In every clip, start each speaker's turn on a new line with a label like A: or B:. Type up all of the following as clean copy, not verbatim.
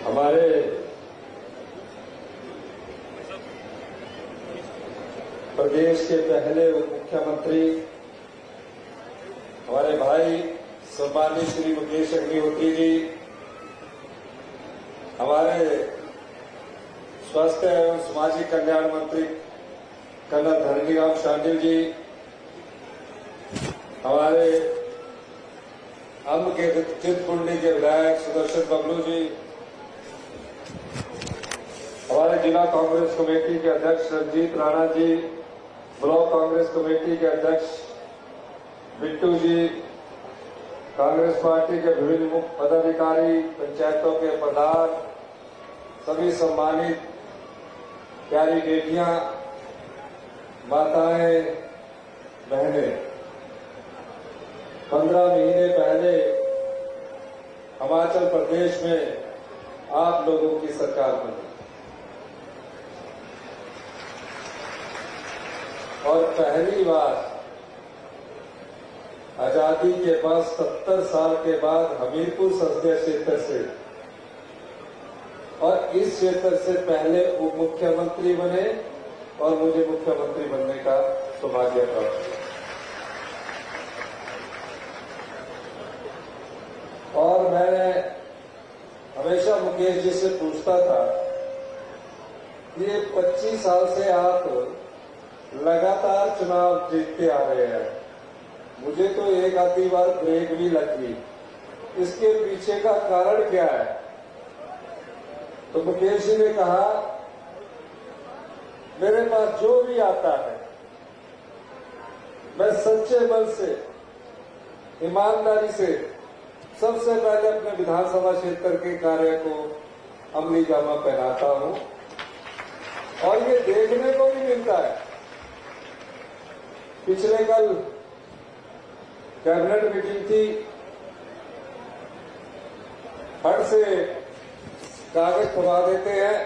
A: हमारे प्रदेश के पहले उप मुख्यमंत्री हमारे भाई सम्मानित श्री मुकेश अग्निहोत्री जी, हमारे स्वास्थ्य एवं सामाजिक कल्याण मंत्री कर्नल धरणीराम शांडिल जी, हमारे अंब के चिंतपूर्णी के विधायक सुदर्शन बबलू जी, हमारे जिला कांग्रेस कमेटी के अध्यक्ष रंजीत राणा जी, ब्लॉक कांग्रेस कमेटी के अध्यक्ष बिट्टू जी, कांग्रेस पार्टी के विभिन्न मुख्य पदाधिकारी, पंचायतों के प्रधान, सभी सम्मानित प्यारी बेटियां, माताएं, बहनें, 15 महीने पहले हिमाचल प्रदेश में आप लोगों की सरकार बनी और पहली बार आजादी के बाद 70 साल के बाद हमीरपुर संसदीय क्षेत्र से और इस क्षेत्र से पहले उप मुख्यमंत्री बने और मुझे मुख्यमंत्री बनने का सौभाग्य प्राप्त हुआ। और मैं हमेशा मुकेश जी से पूछता था, ये 25 साल से आप लगातार चुनाव जीतते आ रहे हैं, मुझे तो एक आधी बार ब्रेक भी लगी, इसके पीछे का कारण क्या है? तो मुकेश जी ने कहा, मेरे पास जो भी आता है मैं सच्चे मन से, ईमानदारी से सबसे पहले अपने विधानसभा क्षेत्र के कार्य को अमली जामा पहनाता हूं और ये देखने को भी मिलता है। पिछले कल कैबिनेट मीटिंग थी, फट से कागज छुपा देते हैं,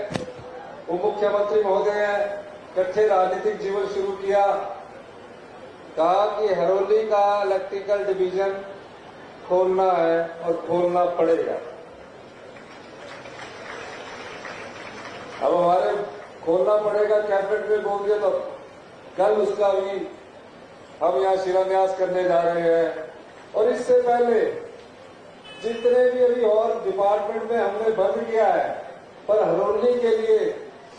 A: उप मुख्यमंत्री महोदय इकट्ठे राजनीतिक जीवन शुरू किया, कहा कि हरोली का इलेक्ट्रिकल डिवीजन खोलना है और खोलना पड़ेगा। अब हमारे खोलना पड़ेगा कैबिनेट में बोल दिया, तो कल उसका भी हम यहाँ शिलान्यास करने जा रहे हैं। और इससे पहले जितने भी अभी और डिपार्टमेंट में हमने बंद किया है, पर हरोली के लिए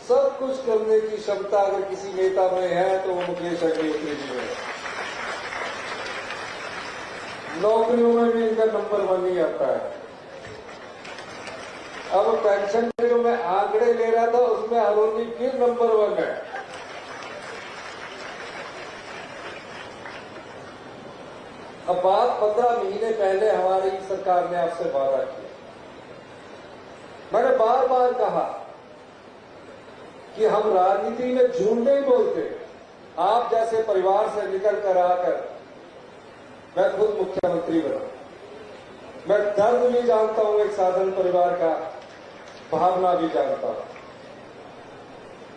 A: सब कुछ करने की क्षमता अगर किसी नेता में है तो वो मुकेश अग्निहोत्री जी है। नौकरियों में भी इनका नंबर 1 ही आता है। अब पेंशन में जो मैं आंकड़े ले रहा था उसमें हरोली फिर नंबर 1 है। अब बात 15 महीने पहले हमारी सरकार ने आपसे वादा किया। मैंने बार बार कहा कि हम राजनीति में झूठ नहीं बोलते। आप जैसे परिवार से निकल कर आकर मैं खुद मुख्यमंत्री बना, मैं दर्द भी जानता हूं, एक साधारण परिवार का भावना भी जानता हूं।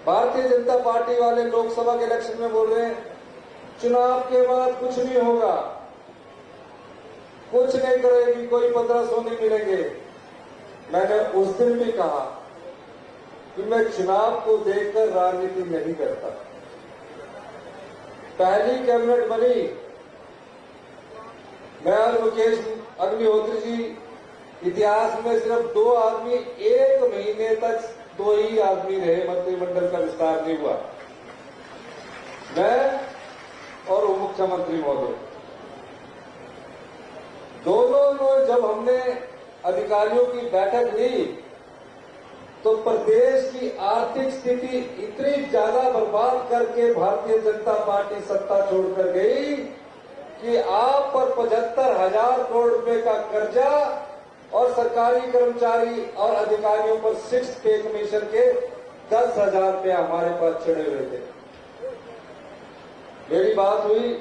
A: भारतीय जनता पार्टी वाले लोकसभा के इलेक्शन में बोल रहे हैं चुनाव के बाद कुछ नहीं होगा, कुछ नहीं करेगी, कोई 1500 नहीं मिलेंगे। मैंने उस दिन भी कहा कि मैं चुनाव को देखकर राजनीति नहीं करता। पहली कैबिनेट बनी, मैं और मुकेश अग्निहोत्री जी, इतिहास में सिर्फ 2 आदमी 1 महीने तक 2 ही आदमी रहे, मंत्रिमंडल का विस्तार नहीं हुआ, मैं और उप मुख्यमंत्री महोदय। दोनों में जब हमने अधिकारियों की बैठक ली तो प्रदेश की आर्थिक स्थिति इतनी ज्यादा बर्बाद करके भारतीय जनता पार्टी सत्ता छोड़कर गई कि आप पर 75,000 करोड़ रुपए का कर्जा और सरकारी कर्मचारी और अधिकारियों पर 6 पे कमीशन के 10,000 रुपये हमारे पास चढ़े हुए थे। मेरी बात हुई,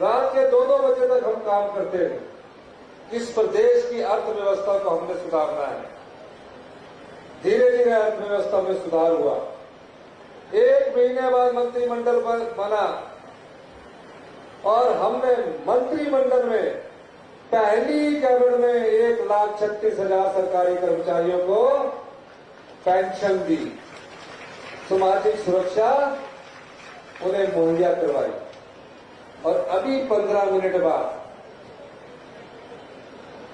A: रात के 2-2 बजे तक हम काम करते थे। किस प्रदेश की अर्थव्यवस्था को हमने सुधारना है, धीरे धीरे अर्थव्यवस्था में सुधार हुआ। 1 महीने बाद मंत्रिमंडल बना और हमने मंत्रिमंडल में पहली कैबिनेट में 1,36,000 सरकारी कर्मचारियों को पेंशन दी, सामाजिक सुरक्षा उन्हें मुहैया करवाई। और अभी 15 मिनट बाद,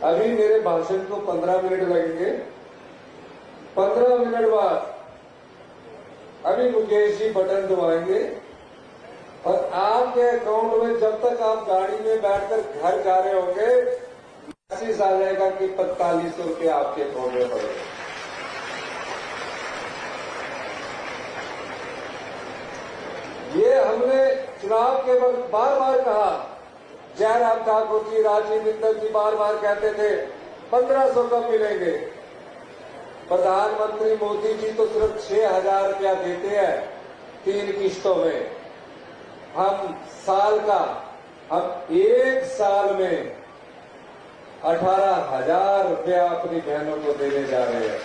A: अभी मेरे भाषण को 15 मिनट लगेंगे, 15 मिनट बाद अभी मुकेश जी बटन दबाएंगे और आपके अकाउंट में जब तक आप गाड़ी में बैठकर घर जा रहे होंगे मैसेज आ जाएगा कि 4500 रुपये आपके अकाउंट में पड़ेगा। ये हमने चुनाव के वक्त बार बार कहा। जयराम ठाकुर जी, राजीव बिंदल जी बार बार कहते थे 1500 कब मिलेंगे। प्रधानमंत्री मोदी जी तो सिर्फ 6,000 रुपया देते हैं 3 किश्तों में। हम एक साल में 18,000 रुपया अपनी बहनों को देने जा रहे हैं।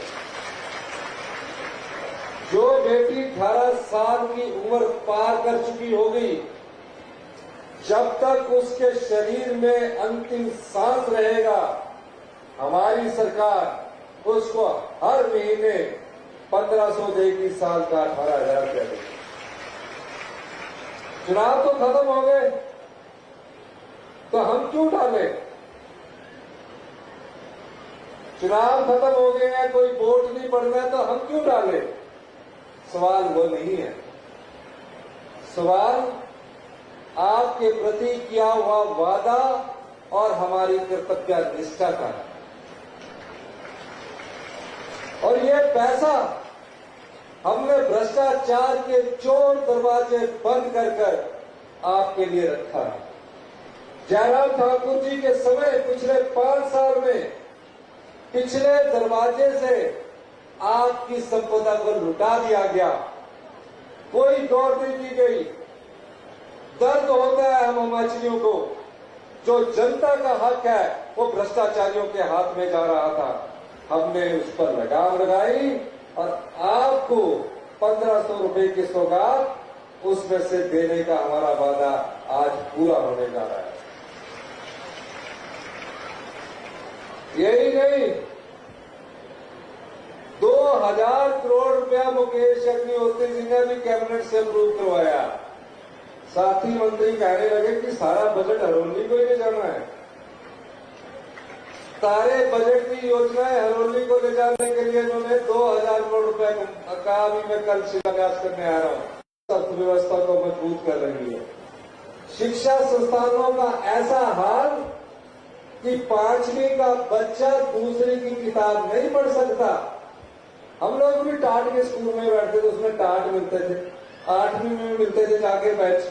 A: जो बेटी 18 साल की उम्र पार कर चुकी होगी, जब तक उसके शरीर में अंतिम सांस रहेगा, हमारी सरकार उसको हर महीने 1500 देगी, साल का 18,000 रुपया देगी। चुनाव तो खत्म हो गए, तो हम क्यों डालें? चुनाव खत्म हो गए हैं, कोई वोट नहीं पड़ना है, तो हम क्यों डालें? सवाल वो नहीं है। सवाल आपके प्रति किया हुआ वादा और हमारी कर्तव्य निष्ठा का है। और ये पैसा हमने भ्रष्टाचार के चोर दरवाजे बंद कर आपके लिए रखा है। जयराम ठाकुर जी के समय पिछले 5 साल में पिछले दरवाजे से आपकी संपदा को लुटा दिया गया, कोई दौड़ नहीं की गई। दर्द होता है हम हिमाचलियों को, जो जनता का हक है वो भ्रष्टाचारियों के हाथ में जा रहा था। हमने उस पर लगाम लगाई और आपको 1500 रुपए की सौगात उसमें से देने का हमारा वादा आज पूरा होने जा रहा है। यही नहीं, 2,000 करोड़ रुपया मुकेश अग्निहोत्री जी ने भी कैबिनेट से अप्रूव करवाया। साथी मंत्री कहने लगे कि सारा बजट हरोली को ही ले जाना है। सारे बजट की योजनाएं हरोली को ले जाने के लिए इन्होंने 2,000 करोड़ रुपए का अभी मैं कल शिलान्यास करने आ रहा हूं। अर्थव्यवस्था को मजबूत कर रही है। शिक्षा संस्थानों का ऐसा हाल कि 5वीं का बच्चा दूसरे की किताब नहीं पढ़ सकता। हम लोग भी टाट के स्कूल में बैठते थे, उसमें टाट मिलते थे, 8वीं में मिलते थे जाके बैच,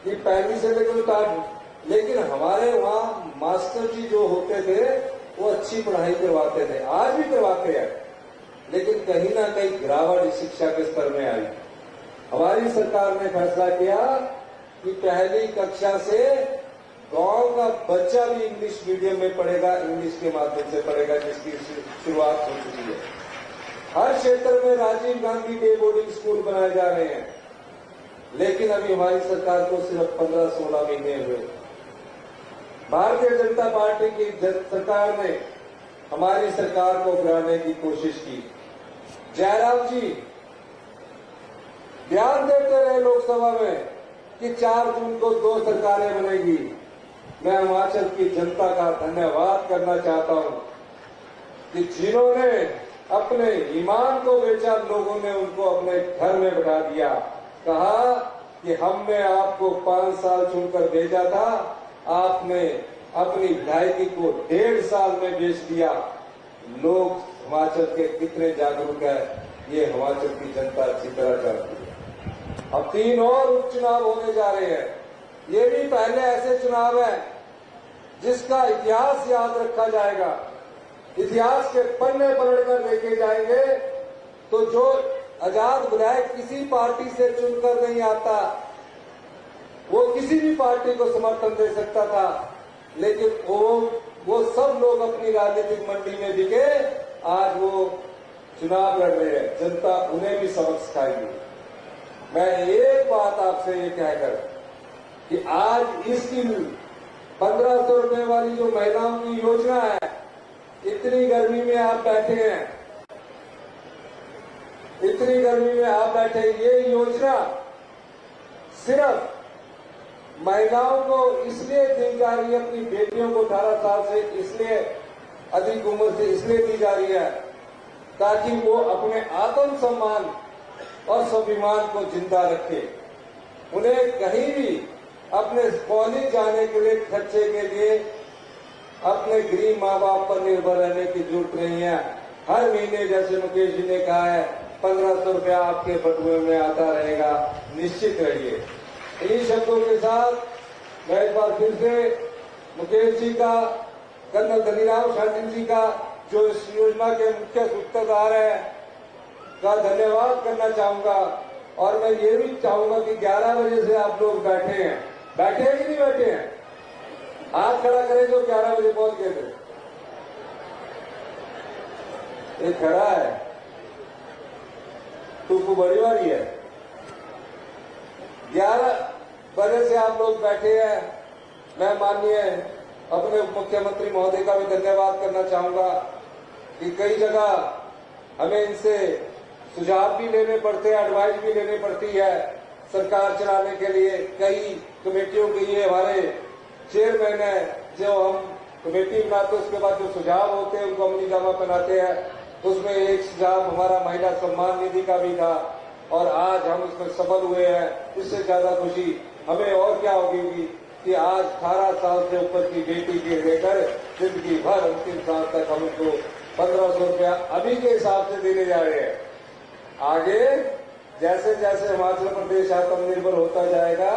A: ये 1वीं से लेकर टाट। लेकिन हमारे वहां मास्टर जी जो होते थे वो अच्छी पढ़ाई करवाते थे, आज भी करवाते हैं, लेकिन कहीं ना कहीं गिरावट शिक्षा के स्तर में आई। हमारी सरकार ने फैसला किया कि पहली कक्षा से गांव का बच्चा भी इंग्लिश मीडियम में पढ़ेगा, इंग्लिश के माध्यम से पढ़ेगा, जिसकी शुरुआत हो चुकी है। हर क्षेत्र में Rajiv Gandhi day boarding school बनाए जा रहे हैं, लेकिन अभी हमारी सरकार को सिर्फ 15-16 महीने हुए। भारतीय जनता पार्टी की सरकार ने हमारी सरकार को गिराने की कोशिश की। जयराम जी ध्यान देते रहे लोकसभा में कि 4 जून को 2 सरकारें बनेगी। मैं हिमाचल की जनता का धन्यवाद करना चाहता हूं कि जिन्होंने अपने ईमान को बेचा, लोगों ने उनको अपने घर में बैठा दिया। कहा कि हमने आपको 5 साल चुनकर भेजा था, आपने अपनी विधायकी को 1.5 साल में बेच दिया। लोग हिमाचल के कितने जागरूक है ये हिमाचल की जनता अच्छी तरह जानती है। अब 3 और उपचुनाव होने जा रहे हैं। ये भी पहले ऐसे चुनाव है जिसका इतिहास याद रखा जाएगा। इतिहास के पन्ने पलटकर लेके जाएंगे। तो जो आजाद विधायक किसी पार्टी से चुनकर नहीं आता, वो किसी भी पार्टी को समर्थन दे सकता था, लेकिन वो सब लोग अपनी राजनीतिक मंडी में बिके, आज वो चुनाव लड़ रहे हैं। जनता उन्हें भी सबक सिखाएगी। मैं एक बात आपसे ये कहकर कि आज इस दिन 1500 रुपए वाली जो महिलाओं की योजना है, इतनी गर्मी में आप बैठे हैं, इतनी गर्मी में आप बैठे, ये योजना सिर्फ महिलाओं को इसलिए दी जा रही है, अपनी बेटियों को 18 साल से इसलिए अधिक उम्र से इसलिए दी जा रही है ताकि वो अपने आत्मसम्मान और स्वाभिमान को जिंदा रखे। उन्हें कहीं भी अपने कॉलेज जाने के लिए खर्चे के लिए अपने गरीब माँ बाप पर निर्भर रहने की जरूरत नहीं है। हर महीने जैसे मुकेश जी ने कहा है 1500 रुपया आपके बटुए में आता रहेगा, निश्चित रहिए। इन्हीं शब्दों के साथ मैं एक बार फिर से मुकेश जी का, कर्नल धनीराम शांडिल जी का, जो इस योजना के मुख्य सूत्रधार है, का धन्यवाद करना चाहूंगा। और मैं ये भी चाहूंगा कि 11 बजे से आप लोग बैठे हैं कि नहीं बैठे हैं? हाथ खड़ा करें जो 11 बजे पहुंच गए थे। ये खड़ा है, टूकू बड़ी वाली है। 11 बजे से आप लोग बैठे हैं। मैं माननीय अपने उप मुख्यमंत्री महोदय का भी धन्यवाद करना चाहूंगा कि कई जगह हमें इनसे सुझाव भी लेने पड़ते हैं, एडवाइस भी लेनी पड़ती है सरकार चलाने के लिए। कई कमेटियों के लिए हमारे चेयरमैन है, जो हम कमेटी बनाते हैं उसके बाद जो सुझाव होते हैं उनको अमली जामा पहनाते हैं। उसमें एक सुझाव हमारा महिला सम्मान निधि का भी था और आज हम उसमें सफल हुए हैं। इससे ज्यादा खुशी हमें और क्या होगी कि आज 18 साल से ऊपर की बेटी के लेकर जिंदगी भर अंतिम साल तक हम उसको 1500 रुपया अभी के हिसाब से देने जा रहे हैं। आगे जैसे जैसे हिमाचल प्रदेश आत्मनिर्भर होता जाएगा,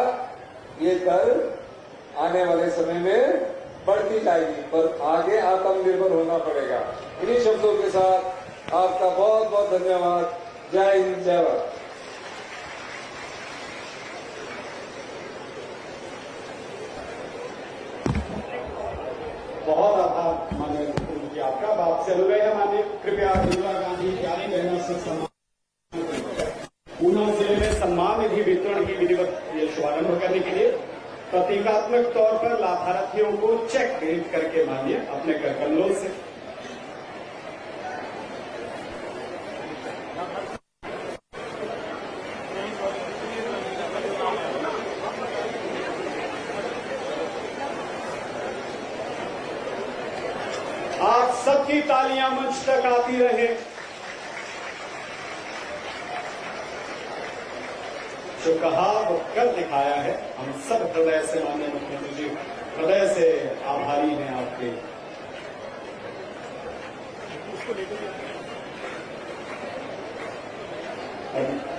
A: ये दर आने वाले समय में बढ़ती जाएगी, पर आगे आत्मनिर्भर होना पड़ेगा। इन्हीं शब्दों के साथ आपका बहुत बहुत धन्यवाद। जय हिंद, जय भारत।
B: बहुत आभार माननीय मुख्यमंत्री आपका। बात से अनुरोध है माननीय, कृपया इंदिरा गांधी प्यारी बहनों से सम्मान ऊना जिले में सम्मान निधि वितरण की विधिवत शुभारंभ करने के लिए प्रतीकात्मक तौर पर लाभार्थियों को चेक भेंट करके माननीय अपने करकमलों से आज सबकी तालियां मंच तक आती रहे। जो कहा वो कर दिखाया है। हम सब हृदय से माननीय मुख्यमंत्री जी, हृदय से आभारी हैं आपके।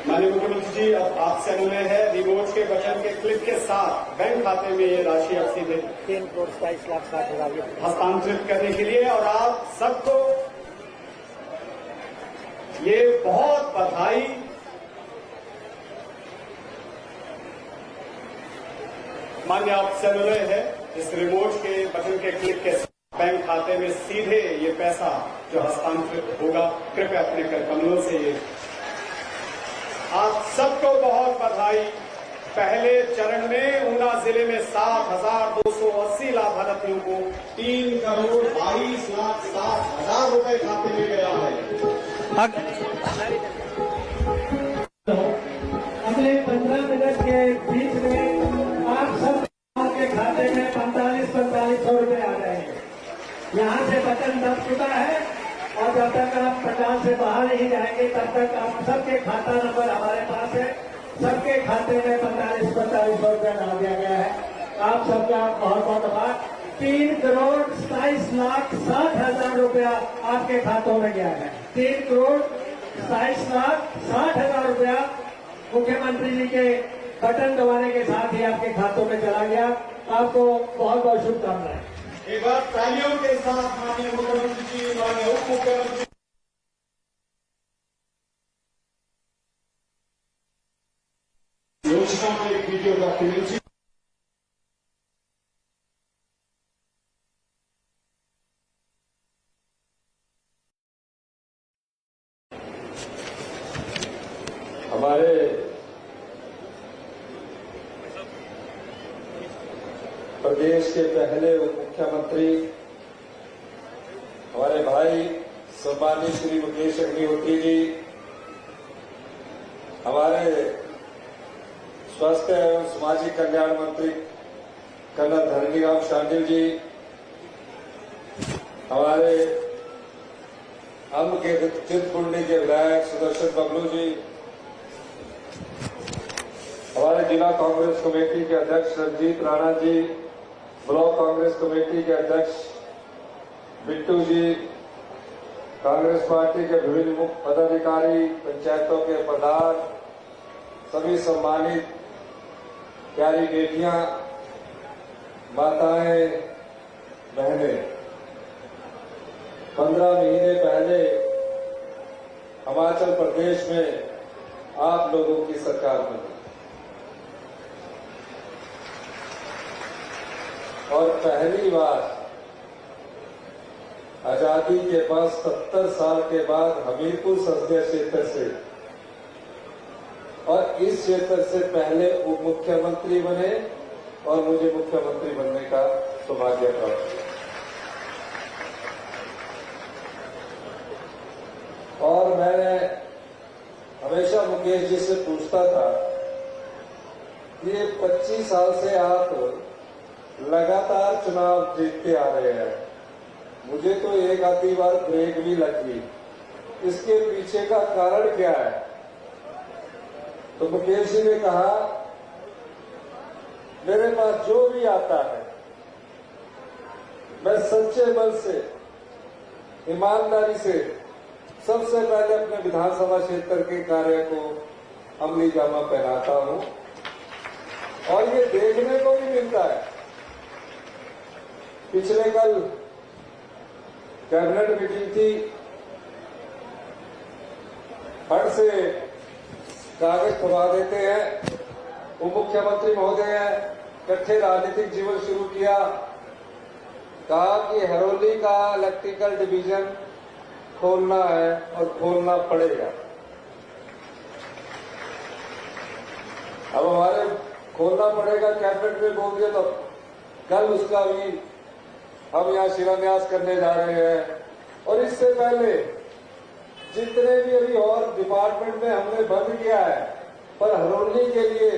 B: माननीय मुख्यमंत्री जी, अब आपसे अनुरोध है, रिमोट के बटन के क्लिक के साथ बैंक खाते में ये राशि अब सीधे
C: 3,27,60,000
B: हस्तांतरित करने के लिए, और आप सबको ये बहुत बधाई। मान्य आपसे अनुरोध है, इस रिमोट के बटन के क्लिक के साथ बैंक खाते में सीधे ये पैसा जो हस्तांतरित होगा, कृपया अपने करकमलों से ये। आप सबको बहुत बधाई। पहले चरण में ऊना जिले में 7,280 लाभार्थियों को 3,22,60,000 रुपए खाते में गया है।
C: अगले 15 मिनट के बीच में आप सब के खाते में 45,000 रुपए आ जाएंगे। यहाँ से बटन दब चुका है और जब तक आप 50 से बाहर नहीं जाएंगे तब तक आप सबके खाता नंबर हमारे पास है। सबके खाते में 45,000 रुपया डाल दिया गया है। आप सबका बहुत बहुत आभार। 3,27,60,000 रुपया आपके खातों में गया है। 3,27,60,000 रुपया मुख्यमंत्री जी के बटन दबाने के साथ ही आपके खातों में चला गया। आपको बहुत बहुत शुभकामनाएं।
B: एक बार तालियों के साथ माननीय मुख्यमंत्री जी, माननीय उप मुख्यमंत्री योजना में एक वीडियो डॉक्यूमेंट्री
A: हमारे प्रदेश के पहले उप मुख्यमंत्री हमारे भाई सम्मानित श्री मुकेश अग्निहोत्री जी, हमारे स्वास्थ्य एवं सामाजिक कल्याण मंत्री कर्नल धरणीराम शांडिल जी, हमारे अम्ब के चिंतपूर्णी के विधायक सुदर्शन बबलू जी, हमारे जिला कांग्रेस कमेटी के अध्यक्ष रंजीत राणा जी, ब्लॉक कांग्रेस कमेटी के अध्यक्ष बिट्टू जी, कांग्रेस पार्टी के विभिन्न मुख्य पदाधिकारी, पंचायतों के प्रधान, सभी सम्मानित प्यारी बेटियां, माताएं, बहनें, 15 महीने पहले हिमाचल प्रदेश में आप लोगों की सरकार बनी और पहली बार आजादी के बाद 70 साल के बाद हमीरपुर संसदीय क्षेत्र से और इस क्षेत्र से पहले उप मुख्यमंत्री बने और मुझे मुख्यमंत्री बनने का सौभाग्य प्राप्त हुआ। और मैंने हमेशा मुकेश जी से पूछता था कि ये 25 साल से आप लगातार चुनाव जीतते आ रहे हैं, मुझे तो एक आधी बार ब्रेक भी लगी, इसके पीछे का कारण क्या है? तो मुकेश जी ने कहा, मेरे पास जो भी आता है मैं सच्चे मन से, ईमानदारी से सबसे पहले अपने विधानसभा क्षेत्र के कार्य को अमली जामा पहनाता हूं और ये देखने को भी मिलता है। पिछले कल कैबिनेट मीटिंग थी, फट से कागज छपा देते हैं, उप मुख्यमंत्री महोदय हैं, इकट्ठे राजनीतिक जीवन शुरू किया, कहा कि हरोली का इलेक्ट्रिकल डिवीजन खोलना है और खोलना पड़ेगा। अब हमारे खोलना पड़ेगा कैबिनेट में बोल दिया, तो कल उसका भी हम यहाँ शिलान्यास करने जा रहे हैं। और इससे पहले जितने भी अभी और डिपार्टमेंट में हमने बंद किया है, पर हरोली के लिए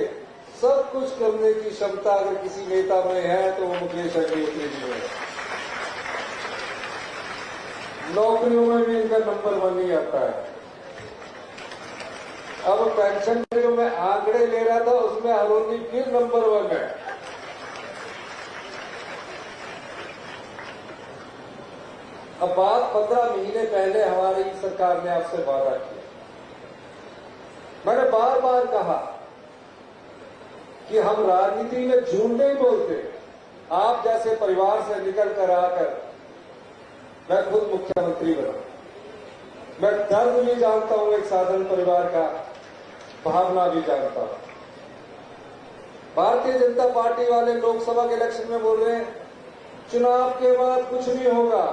A: सब कुछ करने की क्षमता अगर किसी नेता में है तो वो मुकेश अग्निहोत्री जी है। नौकरियों में भी इनका नंबर 1 ही आता है। अब पेंशन के जो मैं आंकड़े ले रहा था उसमें हरोली फिर नंबर 1 है। अब बात 15 महीने पहले हमारी सरकार ने आपसे वादा किया। मैंने बार बार कहा कि हम राजनीति में झूठ नहीं बोलते। आप जैसे परिवार से निकल कर आकर मैं खुद मुख्यमंत्री बना, मैं दर्द भी जानता हूं, एक साधारण परिवार का भावना भी जानता हूं। भारतीय जनता पार्टी वाले लोकसभा के इलेक्शन में बोल रहे हैं चुनाव के बाद कुछ नहीं होगा,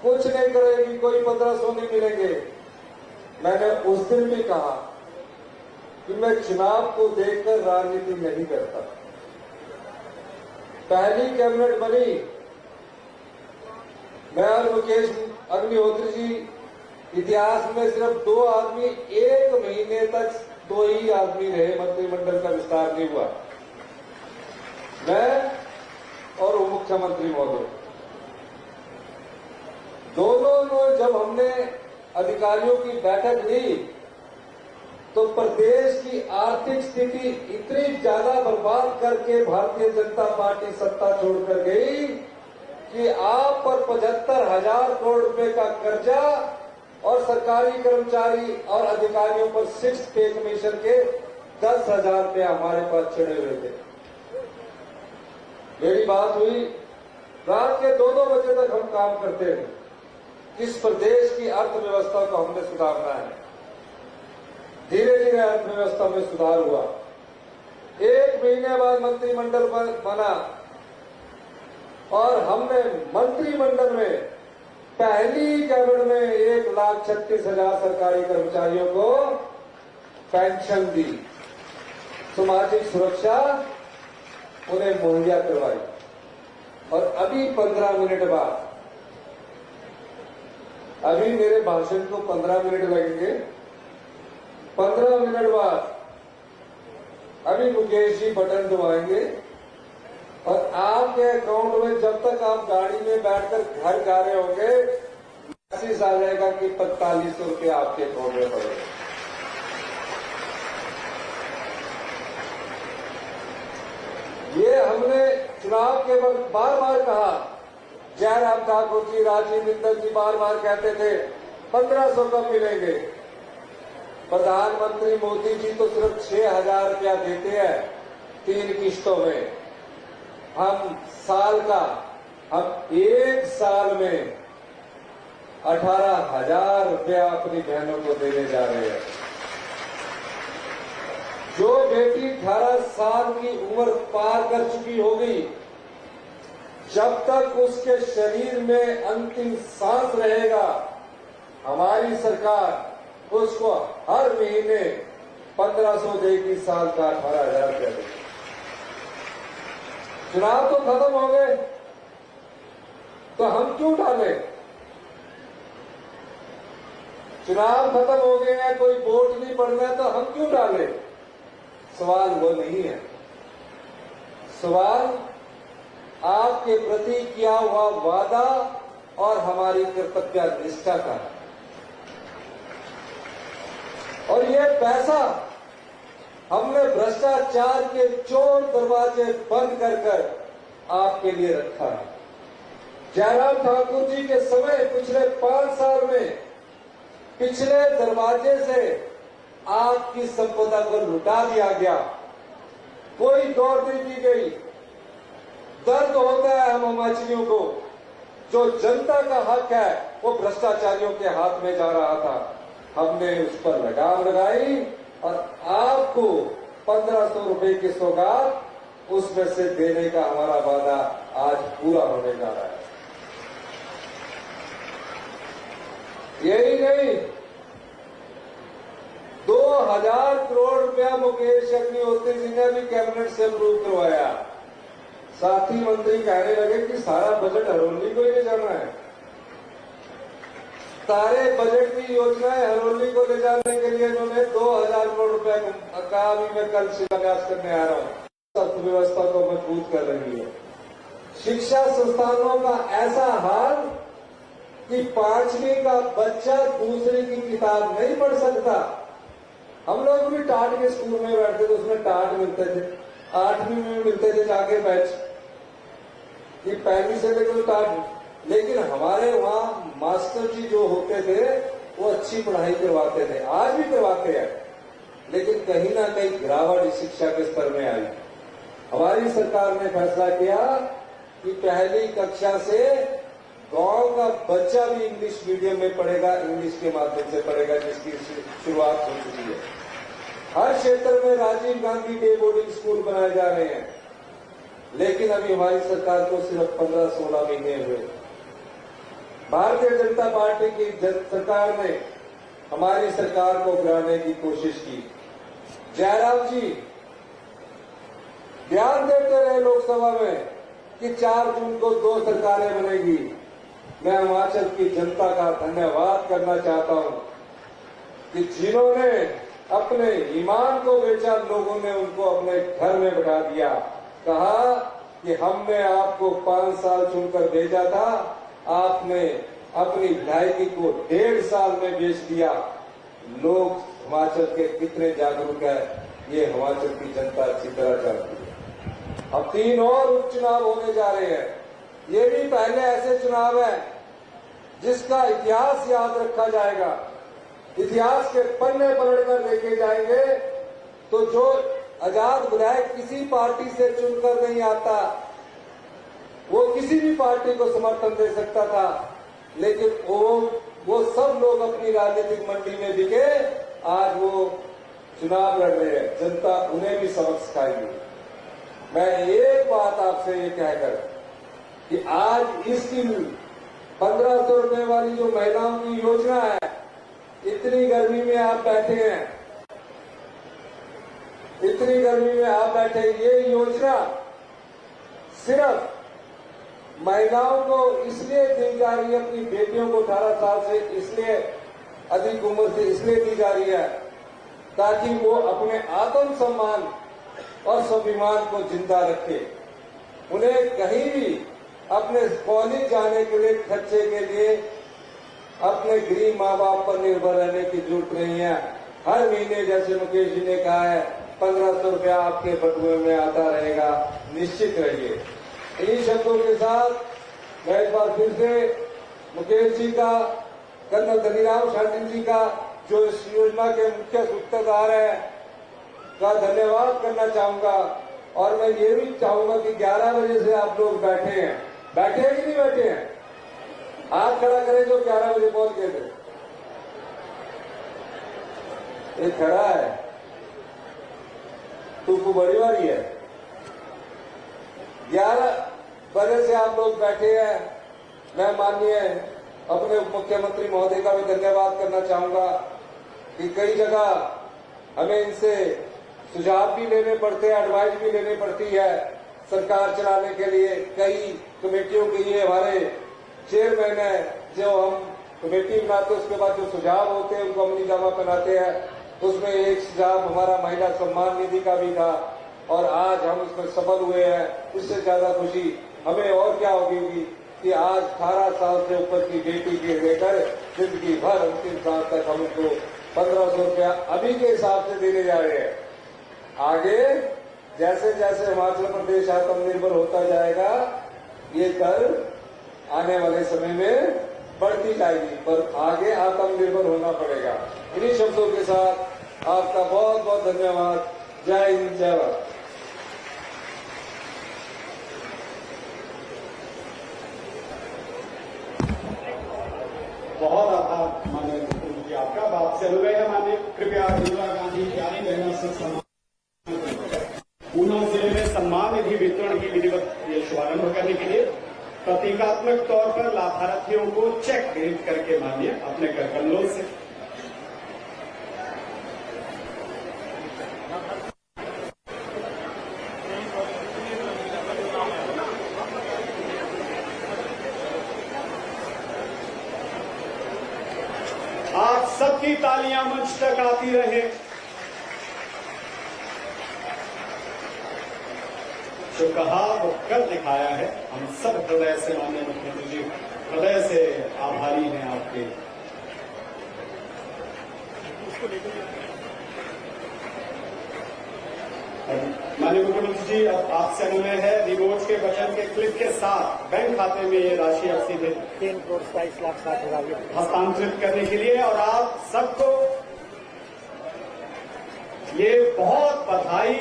A: कुछ नहीं करेगी, कोई 1500 नहीं मिलेंगे। मैंने उस दिन भी कहा कि मैं चुनाव को देखकर राजनीति नहीं करता। पहली कैबिनेट बनी, मैं और मुकेश अग्निहोत्री जी, इतिहास में सिर्फ 2 आदमी 1 महीने तक 2 ही आदमी रहे, मंत्रिमंडल का विस्तार नहीं हुआ, मैं और उप मुख्यमंत्री महोदय। दोनों जब हमने अधिकारियों की बैठक ली तो प्रदेश की आर्थिक स्थिति इतनी ज्यादा बर्बाद करके भारतीय जनता पार्टी सत्ता छोड़कर गई कि आप पर 75,000 करोड़ रुपए का कर्जा और सरकारी कर्मचारी और अधिकारियों पर 6 पे कमीशन के 10,000 रुपए हमारे पास चढ़े हुए थे। मेरी बात हुई, रात के 2-2 बजे तक हम काम करते हैं। किस प्रदेश की अर्थव्यवस्था को हमने सुधारना है। धीरे धीरे अर्थव्यवस्था में सुधार हुआ। 1 महीने बाद मंत्रिमंडल बना और हमने मंत्रिमंडल में पहली कैबिनेट में 1,36,000 सरकारी कर्मचारियों को पेंशन दी, सामाजिक सुरक्षा उन्हें मुहैया करवाई। और अभी 15 मिनट बाद, अभी मेरे भाषण को 15 मिनट लगेंगे, 15 मिनट बाद अभी मुकेश जी बटन दबाएंगे और आपके अकाउंट में जब तक आप गाड़ी में बैठकर घर जा रहे होंगे मैसेज आ जाएगा कि 4500 रुपये आपके अकाउंट में पड़ेगा। ये हमने चुनाव के वक्त बार बार कहा। जयराम ठाकुर जी, राजीव बिंदल जी बार बार कहते थे 1500 कब मिलेंगे। प्रधानमंत्री मोदी जी तो सिर्फ 6000 रुपया देते हैं 3 किश्तों में। हम एक साल में 18,000 रुपया अपनी बहनों को देने जा रहे हैं। जो बेटी 18 साल की उम्र पार कर चुकी होगी, जब तक उसके शरीर में अंतिम सांस रहेगा, हमारी सरकार उसको हर महीने 1500 देगी, साल का 18,000 रुपया देगी। चुनाव तो खत्म हो गए, तो हम क्यों डालें? चुनाव खत्म हो गए हैं, कोई वोट नहीं पड़ना है, तो हम क्यों डालें? सवाल वो नहीं है। सवाल आपके प्रति किया हुआ वादा और हमारी कर्तव्य निष्ठा का है। और ये पैसा हमने भ्रष्टाचार के चोर दरवाजे बंद कर आपके लिए रखा है। जयराम ठाकुर जी के समय पिछले 5 साल में पिछले दरवाजे से आपकी संपदा को लुटा दिया गया, कोई दौड़ नहीं दी गई। दर्द होता है हम हिमाचलियों को, जो जनता का हक है वो भ्रष्टाचारियों के हाथ में जा रहा था। हमने उस पर लगाम लगाई और आपको 1500 रुपए की सौगात उसमें से देने का हमारा वादा आज पूरा होने जा रहा है। यही नहीं, 2000 करोड़ रुपया मुकेश अग्निहोत्री जी ने भी कैबिनेट से अप्रूव करवाया। साथी मंत्री कहने लगे कि सारा बजट हरोली को ही ले जाना है। सारे बजट की योजनाएं हरोली को ले जाने के लिए उन्होंने 2000 करोड़ रुपया का भी मैं कल शिलान्यास करने आ रहा हूं। अर्थव्यवस्था को मजबूत कर रही है। शिक्षा संस्थानों का ऐसा हाल कि 5वीं का बच्चा दूसरे की किताब नहीं पढ़ सकता। हम लोग भी टाट के स्कूल में बैठते थे, उसमें टाट मिलते थे, 8वीं में मिलते थे जाके बैच, ये 1वीं से लेकर टाट। लेकिन हमारे वहां मास्टर जी जो होते थे वो अच्छी पढ़ाई करवाते थे, आज भी करवाते हैं, लेकिन कहीं ना कहीं गिरावट शिक्षा के स्तर में आई। हमारी सरकार ने फैसला किया कि पहली कक्षा से गांव का बच्चा भी इंग्लिश मीडियम में पढ़ेगा, इंग्लिश के माध्यम से पढ़ेगा, जिसकी शुरुआत हो चुकी है। हर क्षेत्र में Rajiv Gandhi day boarding school बनाए जा रहे हैं, लेकिन अभी हमारी सरकार को सिर्फ 15-16 महीने हुए। भारतीय जनता पार्टी की सरकार ने हमारी सरकार को गिराने की कोशिश की। जयराम जी बयान देते रहे लोकसभा में कि 4 जून को 2 सरकारें बनेगी। मैं हिमाचल की जनता का धन्यवाद करना चाहता हूं कि जिन्होंने अपने ईमान को बेचा, लोगों ने उनको अपने घर में बैठा दिया। कहा कि हमने आपको 5 साल चुनकर भेजा था, आपने अपनी विधायकी को 1.5 साल में बेच दिया। लोग हिमाचल के कितने जागरूक है ये हिमाचल की जनता अच्छी तरह जानती है। अब 3 और उपचुनाव होने जा रहे हैं। ये भी पहले ऐसे चुनाव है जिसका इतिहास याद रखा जाएगा। इतिहास के पन्ने पलटकर लेके जाएंगे। तो जो आजाद विधायक किसी पार्टी से चुनकर नहीं आता, वो किसी भी पार्टी को समर्थन दे सकता था, लेकिन वो सब लोग अपनी राजनीतिक मंडी में बिके, आज वो चुनाव लड़ रहे हैं। जनता उन्हें भी सबक सिखाएगी। मैं एक बात आपसे ये कहकर कि आज इसकी 1500 रुपए वाली जो महिलाओं की योजना है, इतनी गर्मी में आप बैठे हैं, इतनी गर्मी में आप बैठे, ये योजना सिर्फ महिलाओं को इसलिए दी जा रही है, अपनी बेटियों को 18 साल से इसलिए अधिक उम्र से इसलिए दी जा रही है ताकि वो अपने आत्मसम्मान और स्वाभिमान को जिंदा रखे। उन्हें कहीं भी अपने कॉलेज जाने के लिए खर्चे के लिए अपने गरीब माँ बाप पर निर्भर रहने की जरूरत नहीं है। हर महीने जैसे मुकेश जी ने कहा है 1500 रुपया आपके बटुए में आता रहेगा, निश्चित रहिए। इन्हीं शब्दों के साथ मैं एक बार फिर से मुकेश जी का, कर्नल धनीराम शांडिल जी का, जो इस योजना के मुख्य सूत्रधार है, का धन्यवाद करना चाहूंगा। और मैं ये भी चाहूंगा कि 11 बजे से आप लोग बैठे हैं कि नहीं बैठे हैं? हाथ खड़ा करें जो 11 बजे पहुंच गए थे। ये खड़ा है, तुमको बड़ी बारी है। 11 बजे से आप लोग बैठे हैं। मैं माननीय अपने मुख्यमंत्री महोदय का भी धन्यवाद करना चाहूंगा कि कई जगह हमें इनसे सुझाव भी लेने पड़ते हैं, एडवाइस भी लेनी पड़ती है सरकार चलाने के लिए। कई कमेटियों के लिए हमारे चेयरमैन है, जो हम कमेटी बनाते हैं उसके बाद जो सुझाव होते हैं उनको अमली जामा बनाते हैं। उसमें एक सुझाव हमारा महिला सम्मान निधि का भी था और आज हम उसमें सफल हुए हैं। इससे ज्यादा खुशी हमें और क्या होगी कि आज 18 साल से ऊपर की बेटी के लेकर जिंदगी भर अंतिम साल तक हम उनको 1500 रुपया अभी के हिसाब से देने जा रहे हैं। आगे जैसे जैसे हिमाचल प्रदेश आत्मनिर्भर होता जाएगा, ये दर आने वाले समय में बढ़ती जाएगी, पर आगे आत्मनिर्भर होना पड़ेगा। इन्हीं शब्दों के साथ आपका बहुत बहुत धन्यवाद। जय हिंद, जय भारत।
B: बहुत आभार माननीय मुख्यमंत्री आपका। बात से अनुरोध है माननीय, कृपया इंदिरा गांधी प्यारी बहना से सम्मान ऊना जिले में सम्मान निधि वितरण की विधिवत शुभारंभ करने के लिए प्रतीकात्मक तौर पर लाभार्थियों को चेक भेंट करके माननीय अपने कर कमलों से आप सबकी तालियां मंच तक आती रहे। जो कहा वो कर दिखाया है। हम सब हृदय से माननीय मुख्यमंत्री जी, हृदय से आभारी हैं आपके। माननीय मुख्यमंत्री जी, अब आपसे अनुरोध है रिमोट के बटन के क्लिक के साथ बैंक खाते में ये राशि अब सीधे
C: 3,27,60,000
B: हस्तांतरित करने के लिए, और आप सबको ये बहुत बधाई।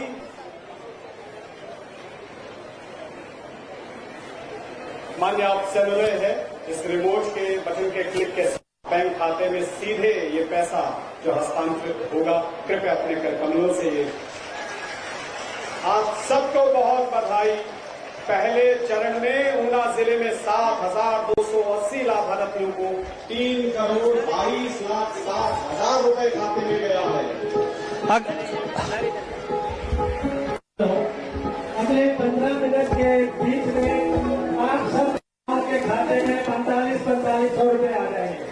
B: मान्य आपसे अनुरोध है इस रिमोट के बटन के क्लिक के साथ बैंक खाते में सीधे ये पैसा जो हस्तांतरित होगा, कृपया अपने कर कमलों से ये आप सबको बहुत बधाई। पहले चरण में ऊना जिले में 7,280 लाभार्थियों को 3,22,60,000 रुपए खाते में गया है।
C: अगले 15 मिनट के बीच में आप सब के खाते में 45,000 रुपए आ जाएंगे।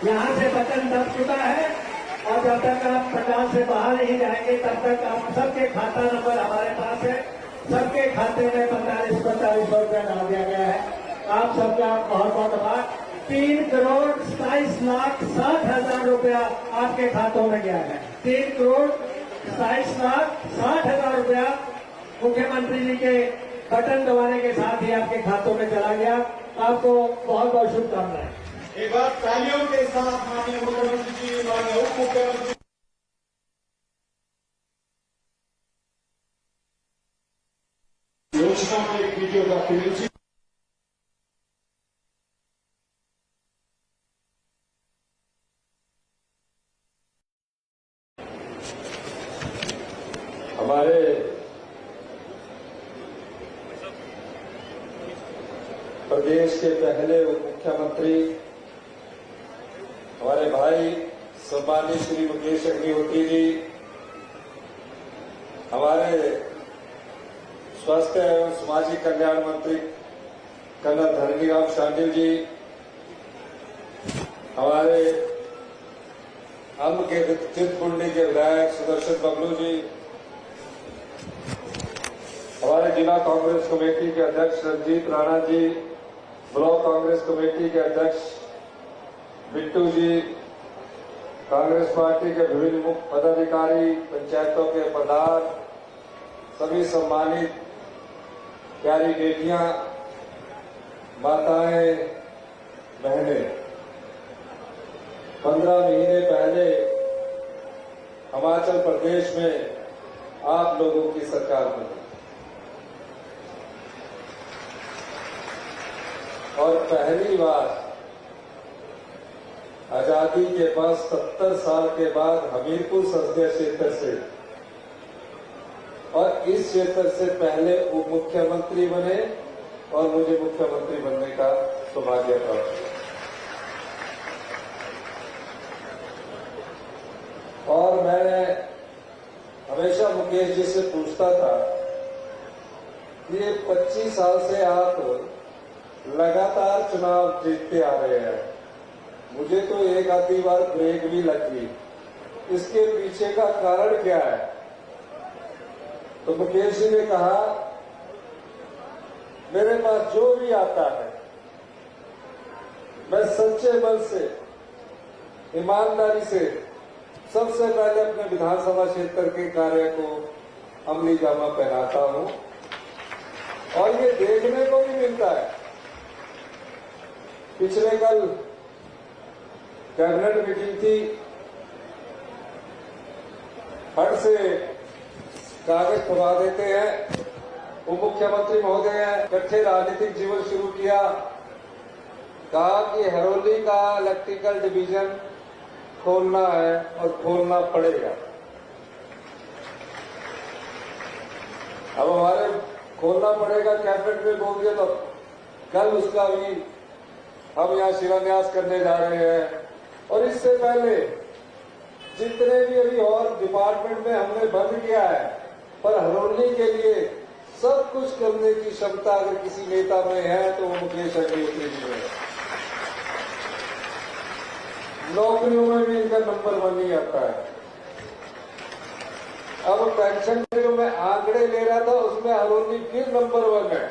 C: यहाँ से बटन दब चुका है और जब तक आप पंडाल से बाहर नहीं जाएंगे तब तक आप सबके खाता नंबर हमारे पास है। सबके खाते में 45,000 रुपया डाल दिया गया है। आप सबका बहुत बहुत आभार। 3,27,60,000 रुपया आपके खातों में गया है। 3,27,60,000 रुपया मुख्यमंत्री जी के बटन दबाने के साथ ही आपके खातों में चला गया। आपको बहुत बहुत शुभकामनाएं।
B: एक बार तालियों के साथ माननीय मुख्यमंत्री जी, माननीय उप मुख्यमंत्री योजना में एक वीडियो डॉक्यूमेंट्री
A: हमारे प्रदेश के पहले उप मुख्यमंत्री हमारे भाई सम्मानित श्री मुकेश अग्निहोत्री जी, हमारे स्वास्थ्य एवं सामाजिक कल्याण मंत्री कर्नल धर्मीराम शांडिल जी, हमारे अम्ब के चिंतपूर्णी के विधायक सुदर्शन बबलू जी, हमारे जिला कांग्रेस कमेटी के अध्यक्ष रंजीत राणा जी, ब्लॉक कांग्रेस कमेटी के अध्यक्ष बिट्टू जी, कांग्रेस पार्टी के विभिन्न मुख्य पदाधिकारी, पंचायतों के प्रधान, सभी सम्मानित प्यारी बेटियां, माताएं, बहनें, 15 महीने पहले हिमाचल प्रदेश में आप लोगों की सरकार बनी और पहली बार आजादी के बाद 70 साल के बाद हमीरपुर संसदीय क्षेत्र से और इस क्षेत्र से पहले उप मुख्यमंत्री बने और मुझे मुख्यमंत्री बनने का सौभाग्य प्राप्त हुआ। और मैं हमेशा मुकेश जी से पूछता था कि ये 25 साल से आप लगातार चुनाव जीतते आ रहे हैं, मुझे तो एक आधी बार ब्रेक भी लगी, इसके पीछे का कारण क्या है? तो मुकेश जी ने कहा, मेरे पास जो भी आता है मैं सच्चे मन से, ईमानदारी से सबसे पहले अपने विधानसभा क्षेत्र के कार्य को अमली जामा पहनाता हूं और ये देखने को भी मिलता है। पिछले कल कैबिनेट मीटिंग थी, फट से कागज छपा देते हैं, उप मुख्यमंत्री महोदय इकट्ठे राजनीतिक जीवन शुरू किया, कहा कि हरोली का इलेक्ट्रिकल डिवीजन खोलना है और खोलना पड़ेगा। अब हमारे खोलना पड़ेगा कैबिनेट में बोल दिया, तो कल उसका भी हम यहाँ शिलान्यास करने जा रहे हैं। और इससे पहले जितने भी अभी और डिपार्टमेंट में हमने बंद किया है, पर हरोली के लिए सब कुछ करने की क्षमता अगर किसी नेता में है तो वो मुकेश अग्निहोत्री जी में है। नौकरियों में भी इनका नंबर 1 ही आता है। अब पेंशन के जो मैं आंकड़े ले रहा था उसमें हरोली फिर नंबर 1 है।